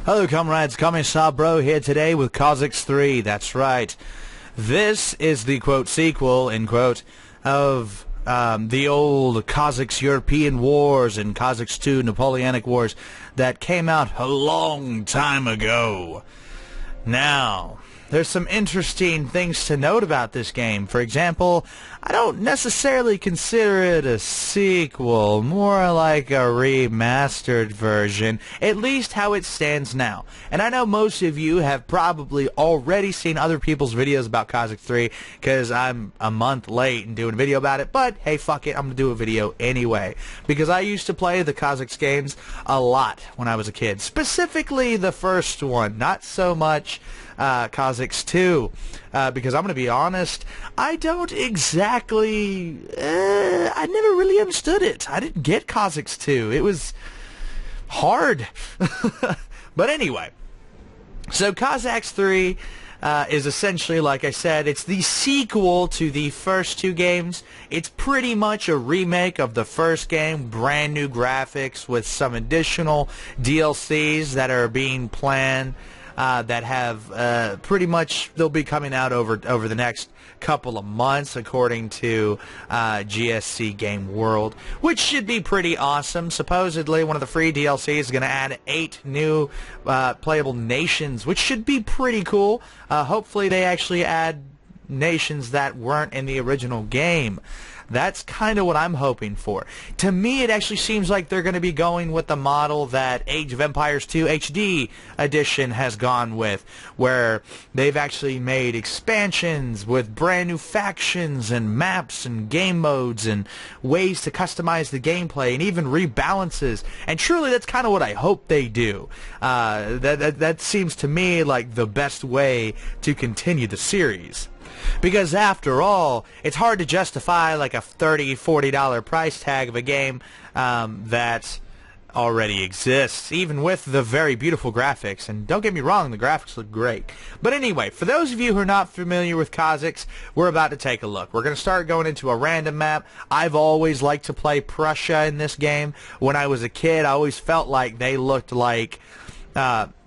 Hello comrades, Commissar bro here today with Cossacks 3, that's right. This is the quote sequel, end quote, of the old Cossacks European Wars and Cossacks 2 Napoleonic Wars that came out a long time ago. Now, there's some interesting things to note about this game. For example, I don't necessarily consider it a sequel, more like a remastered version, at least how it stands now. And I know most of you have probably already seen other people's videos about Cossacks 3, because I'm a month late in doing a video about it, but hey, fuck it, I'm going to do a video anyway. Because I used to play the Cossacks games a lot when I was a kid, specifically the first one, not so much Cossacks 2, because I'm going to be honest, I don't exactly, I never really understood it. I didn't get Cossacks 2. It was hard. But anyway, so Cossacks 3 is essentially, like I said, it's the sequel to the first two games. It's pretty much a remake of the first game, brand new graphics with some additional DLCs that are being planned. That have pretty much, they'll be coming out over the next couple of months according to GSC Game World, which should be pretty awesome. Supposedly one of the free DLCs is going to add 8 new playable nations, which should be pretty cool. Hopefully they actually add nations that weren't in the original game. That's kind of what I'm hoping for. To me, it actually seems like they're going to be going with the model that Age of Empires 2 HD Edition has gone with, where they've actually made expansions with brand new factions and maps and game modes and ways to customize the gameplay and even rebalances. And truly, that's kind of what I hope they do. That seems to me like the best way to continue the series. Because after all, it's hard to justify like a $30, $40 price tag of a game that already exists, even with the very beautiful graphics. And don't get me wrong, the graphics look great. But anyway, for those of you who are not familiar with Cossacks, we're about to take a look. We're going to start going into a random map. I've always liked to play Prussia in this game. When I was a kid, I always felt like they looked like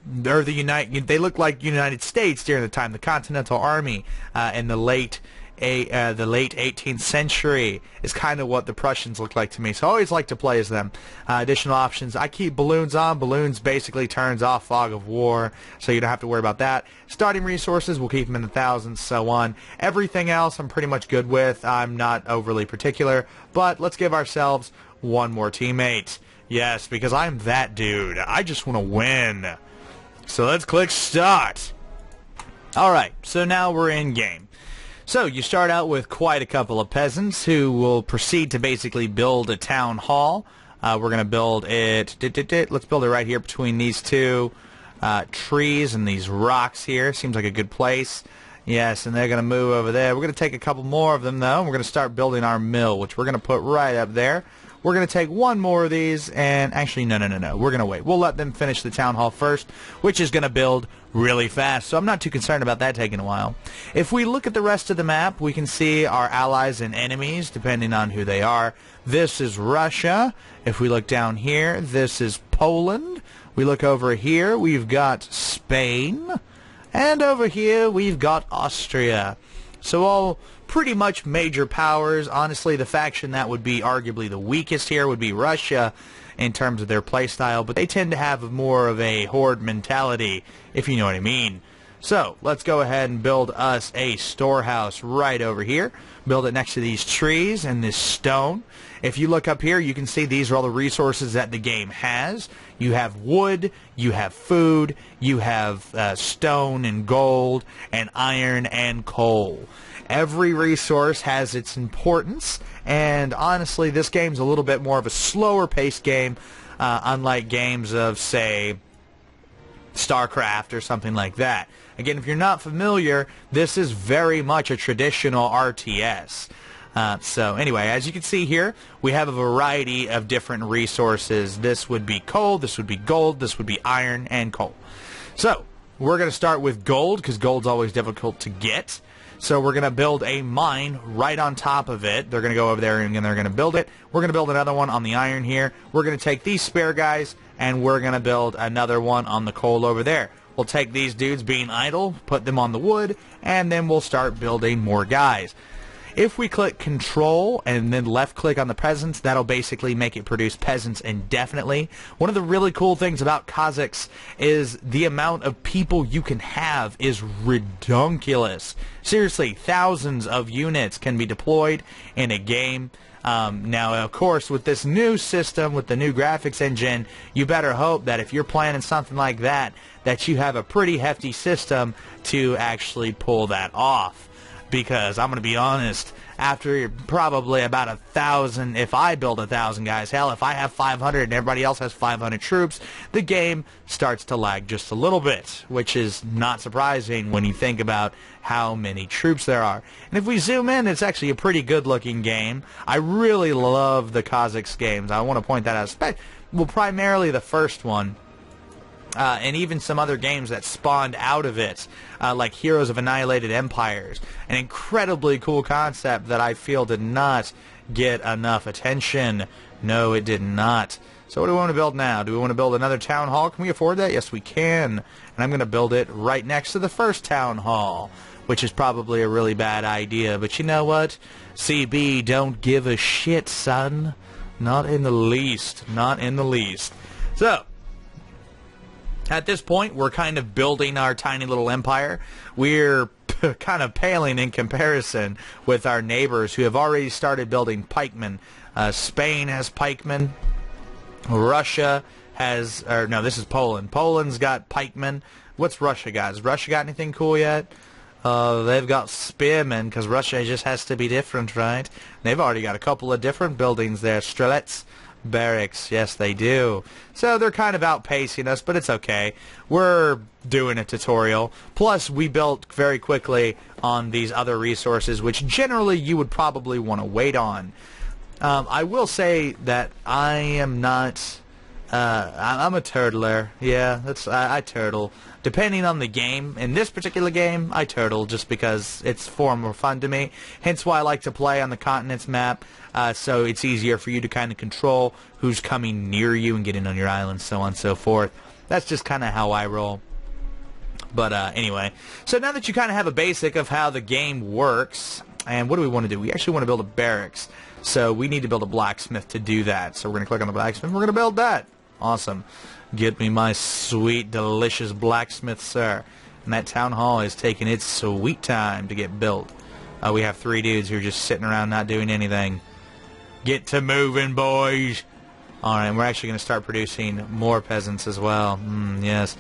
they looked like United States during the time, the Continental Army in the late 18th century is kind of what the Prussians look like to me. So I always like to play as them. Additional options: I keep balloons on. Balloons basically turns off fog of war, so you don't have to worry about that. Starting resources, we'll keep them in the thousands, so on. Everything else I'm pretty much good with. I'm not overly particular, but let's give ourselves one more teammate. Yes, because I'm that dude. I just want to win. So let's click start. Alright, so now we're in game. So you start out with quite a couple of peasants who will proceed to basically build a town hall. We're going to build it, let's build it right here between these two trees and these rocks here. Seems like a good place. Yes, and they're going to move over there. We're going to take a couple more of them though, and we're going to start building our mill, which we're going to put right up there. We're going to take one more of these, and actually, no. We're going to wait. We'll let them finish the town hall first, which is going to build really fast, so I'm not too concerned about that taking a while. If we look at the rest of the map, we can see our allies and enemies, depending on who they are. This is Russia. If we look down here, this is Poland. We look over here, we've got Spain. And over here, we've got Austria. So all pretty much major powers. Honestly, the faction that would be arguably the weakest here would be Russia in terms of their playstyle, but they tend to have more of a horde mentality, if you know what I mean. So let's go ahead and build us a storehouse right over here. Build it next to these trees and this stone. If you look up here, you can see these are all the resources that the game has. You have wood, you have food, you have stone and gold and iron and coal. Every resource has its importance, and honestly, this game's a little bit more of a slower-paced game, unlike games of, say, StarCraft or something like that. Again, if you're not familiar, this is very much a traditional RTS. So anyway, as you can see here, we have a variety of different resources. This would be coal, this would be gold, this would be iron, and coal. So, we're going to start with gold, because gold's always difficult to get. So we're going to build a mine right on top of it. They're going to go over there and they're going to build it. We're going to build another one on the iron here. We're going to take these spare guys and we're going to build another one on the coal over there. We'll take these dudes being idle, put them on the wood, and then we'll start building more guys. If we click Control and then left-click on the peasants, that'll basically make it produce peasants indefinitely. One of the really cool things about Cossacks is the amount of people you can have is redunculous. Seriously, thousands of units can be deployed in a game. Now, of course, with this new system, with the new graphics engine, you better hope that if you're planning something like that, that you have a pretty hefty system to actually pull that off. Because I'm going to be honest, after probably about 1,000, if I build 1,000 guys, hell, if I have 500 and everybody else has 500 troops, the game starts to lag just a little bit, which is not surprising when you think about how many troops there are. And if we zoom in, it's actually a pretty good-looking game. I really love the Cossacks games. I want to point that out. Well, primarily the first one. And even some other games that spawned out of it, like Heroes of Annihilated Empires. An incredibly cool concept that I feel did not get enough attention. No, it did not. So what do we want to build now? Do we want to build another town hall? Can we afford that? Yes, we can. And I'm going to build it right next to the first town hall, which is probably a really bad idea. But you know what? CB don't give a shit, son. Not in the least. Not in the least. So, at this point, we're kind of building our tiny little empire. We're kind of paling in comparison with our neighbors who have already started building pikemen. Spain has pikemen. Russia has, or no, this is Poland. Poland's got pikemen. What's Russia got? Has Russia got anything cool yet? They've got spearmen, because Russia just has to be different, right? They've already got a couple of different buildings there. Strelets barracks, yes they do. So they're kind of outpacing us, but it's okay. We're doing a tutorial. Plus, we built very quickly on these other resources, which generally you would probably want to wait on. I will say that I am not... I'm a turtler. Yeah, I turtle. Depending on the game, in this particular game, I turtle just because it's far more fun to me. Hence why I like to play on the continents map, so it's easier for you to kind of control who's coming near you and getting on your island, so on and so forth. That's just kind of how I roll. But anyway, so now that you kind of have a basic of how the game works, and what do we want to do? We actually want to build a barracks. So we need to build a blacksmith to do that. So we're going to click on the blacksmith, and we're going to build that. Awesome. Get me my sweet, delicious blacksmith, sir. And that town hall is taking its sweet time to get built. We have 3 dudes who are just sitting around not doing anything. Get to moving, boys. Alright, we're actually going to start producing more peasants as well. Yes.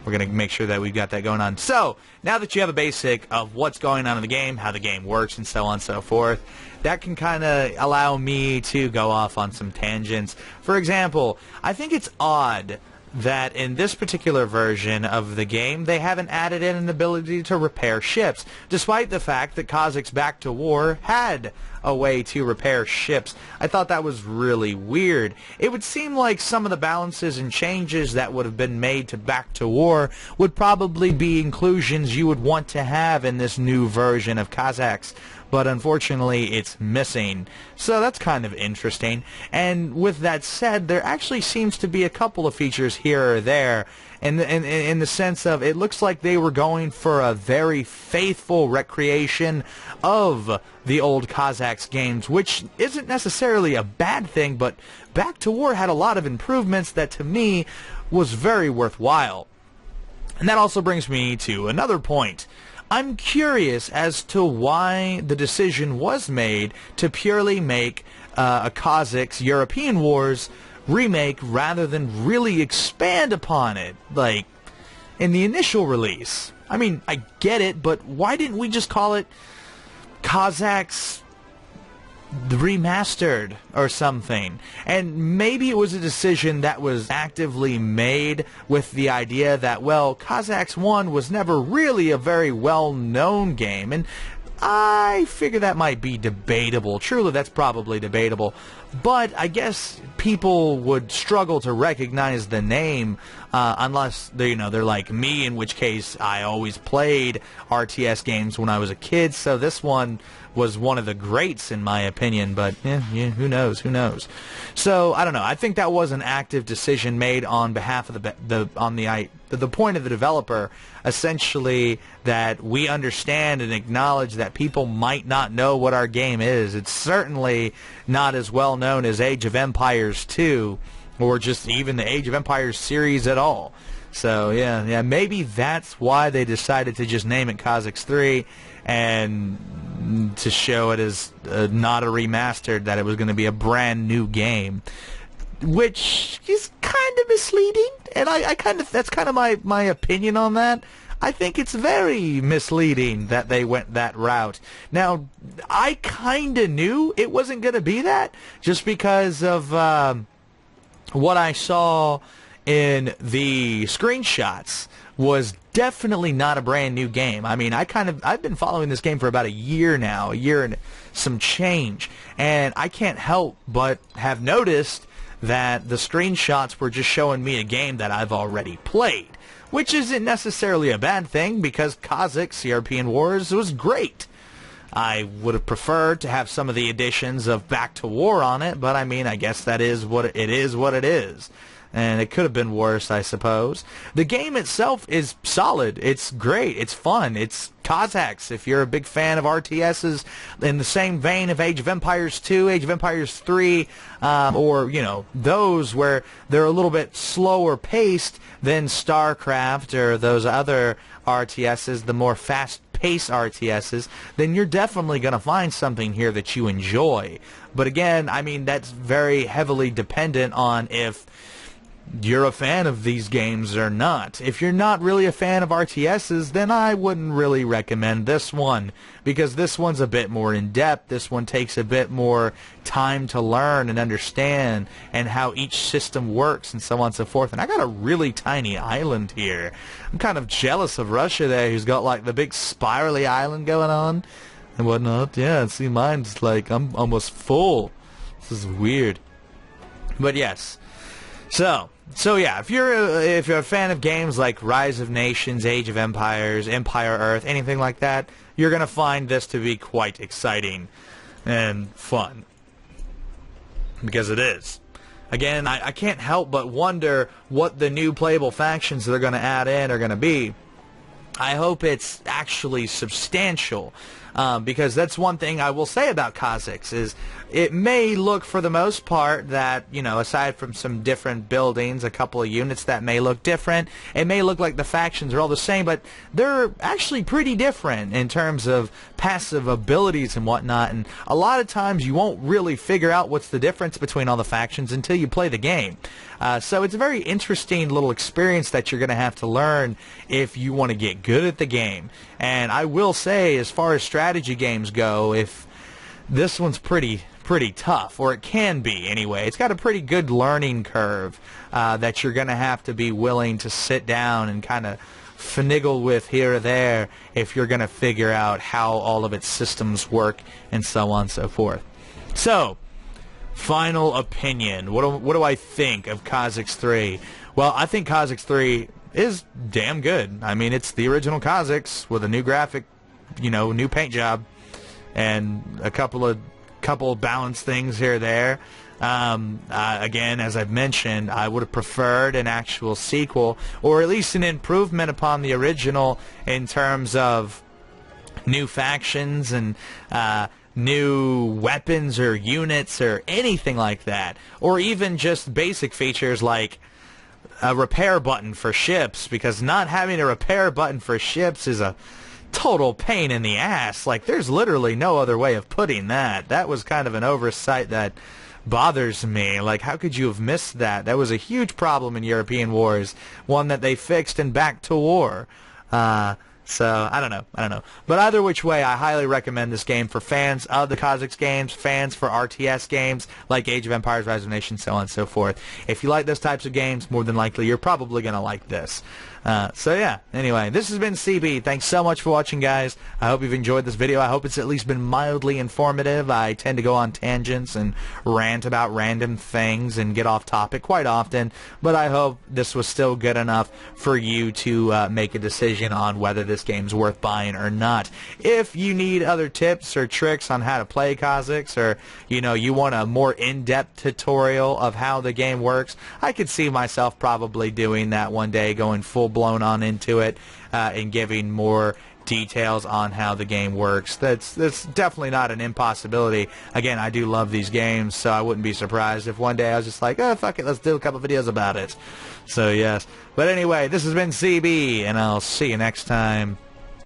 We're going to make sure that we've got that going on. So, now that you have a basic of what's going on in the game, how the game works, and so on and so forth, that can kind of allow me to go off on some tangents. For example, I think it's odd that in this particular version of the game, they haven't added in an ability to repair ships, despite the fact that Cossacks Back to War had a way to repair ships. I thought that was really weird. It would seem like some of the balances and changes that would have been made to Back to War would probably be inclusions you would want to have in this new version of Cossacks. But unfortunately, it's missing. So that's kind of interesting. And with that said, there actually seems to be a couple of features here or there in the sense of it looks like they were going for a very faithful recreation of the old Cossacks games, which isn't necessarily a bad thing, but Back to War had a lot of improvements that to me was very worthwhile. And that also brings me to another point. I'm curious as to why the decision was made to purely make a Cossacks European Wars remake rather than really expand upon it, like in the initial release. I mean, I get it, but why didn't we just call it Cossacks Remastered or something? And maybe it was a decision that was actively made with the idea that, well, Cossacks 1 was never really a very well-known game, and I figure that might be debatable. Truly, that's probably debatable. But I guess people would struggle to recognize the name unless they're like me, in which case I always played RTS games when I was a kid. So this one was one of the greats in my opinion, but yeah, who knows? So I don't know. I think that was an active decision made on behalf of the point of the developer, essentially, that we understand and acknowledge that people might not know what our game is. It's certainly not as well known as Age of Empires 2, or just even the Age of Empires series at all. So yeah, maybe that's why they decided to just name it Cossacks 3, and to show it as not a remastered, that it was going to be a brand new game, which is kind of misleading, and that's kind of my opinion on that. I think it's very misleading that they went that route. Now, I kind of knew it wasn't going to be that, just because of what I saw in the screenshots was definitely not a brand new game. I mean, I've been following this game for about a year now, a year and some change, and I can't help but have noticed that the screenshots were just showing me a game that I've already played, which isn't necessarily a bad thing, because Cossacks European Wars was great. I would have preferred to have some of the additions of Back to War on it, but I mean, I guess that is what it is. And it could have been worse, I suppose. The game itself is solid. It's great. It's fun. It's Cossacks. If you're a big fan of RTSs in the same vein of Age of Empires 2, Age of Empires 3, or, you know, those where they're a little bit slower paced than StarCraft or those other RTSs, the more fast-paced RTSs, then you're definitely going to find something here that you enjoy. But again, I mean, that's very heavily dependent on if you're a fan of these games or not. If you're not really a fan of RTSs, then I wouldn't really recommend this one, because this one's a bit more in-depth. This one takes a bit more time to learn and understand, and how each system works and so on and so forth. And I got a really tiny island here. I'm kind of jealous of Russia there, who's got like the big spirally island going on and whatnot. Yeah, see, mine's like, I'm almost full. This is weird. But yes. So yeah, if you're a fan of games like Rise of Nations, Age of Empires, Empire Earth, anything like that, you're going to find this to be quite exciting and fun. Because it is. Again, I can't help but wonder what the new playable factions they're going to add in are going to be. I hope it's actually substantial, because that's one thing I will say about Cossacks, is it may look, for the most part, that, you know, aside from some different buildings, a couple of units that may look different, it may look like the factions are all the same, but they're actually pretty different in terms of passive abilities and whatnot, and a lot of times you won't really figure out what's the difference between all the factions until you play the game. So it's a very interesting little experience that you're going to have to learn if you want to get good at the game. And I will say, as far as strategy games go, if this one's pretty tough, or it can be anyway. It's got a pretty good learning curve that you're going to have to be willing to sit down and kind of finagle with here or there if you're going to figure out how all of its systems work and so on and so forth. So, final opinion. What do I think of Cossacks 3? Well, I think Cossacks 3 is damn good. I mean, it's the original Cossacks with a new graphic, you know, new paint job, and a couple of balanced things here or there. Again, as I've mentioned, I would have preferred an actual sequel, or at least an improvement upon the original in terms of new factions and new weapons or units or anything like that, or even just basic features like a repair button for ships, because not having a repair button for ships is a total pain in the ass. Like, there's literally no other way of putting that. That was kind of an oversight that bothers me. Like, how could you have missed that? That was a huge problem in European Wars, one that they fixed in Back to War. So, I don't know. But either which way, I highly recommend this game for fans of the Cossacks games, fans for RTS games like Age of Empires, Rise of Nations, so on and so forth. If you like those types of games, more than likely, you're probably going to like this. So yeah, anyway, this has been CB. Thanks so much for watching, guys. I hope you've enjoyed this video. I hope it's at least been mildly informative. I tend to go on tangents and rant about random things and get off topic quite often, but I hope this was still good enough for you to make a decision on whether this this game's worth buying or not. If you need other tips or tricks on how to play Cossacks, or you want a more in-depth tutorial of how the game works, I could see myself probably doing that one day, going full-blown on into it and giving more details on how the game works. That's definitely not an impossibility. Again, I do love these games, so I wouldn't be surprised if one day I was just like, oh, fuck it, let's do a couple videos about it. So, yes. But anyway, this has been CB, and I'll see you next time.